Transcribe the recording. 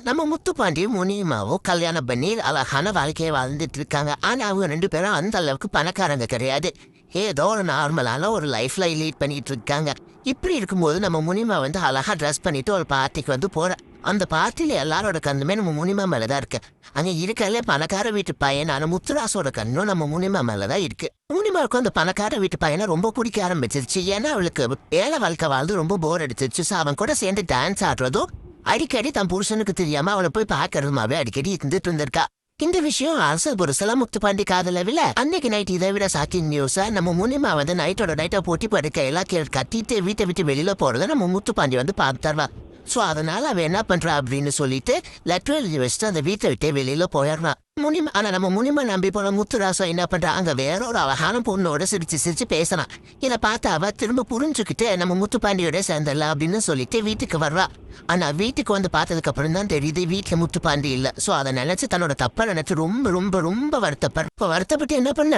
நம்ம முத்துப்பாண்டியும் முனியுமாவும் கல்யாணம் பண்ணி அழகான வாழ்க்கையை வாழ்ந்துட்டு இருக்காங்க. ஆனா அவங்க 2 பேரும் அந்த அளவுக்கு பணக்காரங்க கிடையாது. ஏதோ ஒரு நார்மலான ஒரு லைஃப்ல லீட் பண்ணிட்டு இருக்காங்க. இப்படி இருக்கும்போது நம்ம முனிமா அழகா ட்ரெஸ் பண்ணிட்டு ஒரு பார்ட்டிக்கு போற. அந்த பார்ட்டியில எல்லாரோட கண்ணுமே நம்ம முனிமா மேலதான் இருக்கு. அங்க இருக்கல பணக்கார வீட்டு பையனான முத்துராசோட கண்ணும் நம்ம முனிமா மேலதான் இருக்கு. முனிமாவுக்கு அந்த பணக்கார வீட்டு பையனை ரொம்ப பிடிக்க ஆரம்பிச்சிருச்சு. ஏன்னா அவளுக்கு ஏழை வாழ்க்கை வாழ்ந்து ரொம்ப போர் அடிச்சிருச்சு. அவன் கூட சேர்ந்து டான்ஸ் ஆடுறதும் அடிக்கடி தன் புருஷனுக்கு தெரியாம அவளை போய் பாக்குறதுமாவே அடிக்கடி இருந்துட்டு இருந்திருக்கா. இந்த விஷயம் அரசல் புருஷல முத்துப்பாண்டி காதலவில அன்னைக்கு நைட் இதை விட சாக்கிங் நியூஸா நம்ம முனிமா நைட்டோட நைட்டா போட்டி படுக்க எல்லாம் கட்டிட்டு வீட்டை விட்டு வெளியில போறத நம்ம முத்துப்பாண்டி பார்த்துருவா. ஸோ அதனால அவன் என்ன பண்றா அப்படின்னு சொல்லிட்டு லெட்டர் எழுதி வச்சுட்டு அந்த வீட்டை விட்டே வெளியில போயிடுறான். ஆனா நம்ம முனிமா நம்பி போன முத்துராசம் என்ன பண்றா, அங்க வேற ஒரு அழகான பொண்ணோட சிரிச்சு சிரிச்சு பேசினான். இதை பார்த்து அவ திரும்ப புரிஞ்சுக்கிட்டு நம்ம முத்துப்பாண்டியோட சேர்ந்துடலாம் அப்படின்னு சொல்லிட்டு வீட்டுக்கு வர்றா. ஆனா வீட்டுக்கு பார்த்ததுக்கு அப்புறம் தான் தெரியுது வீட்டுல முத்துப்பாண்டி இல்ல. சோ அதை நினைச்சு தன்னோட தப்ப நினைச்சு ரொம்ப ரொம்ப ரொம்ப வருத்தப்பட்டு என்ன பண்ண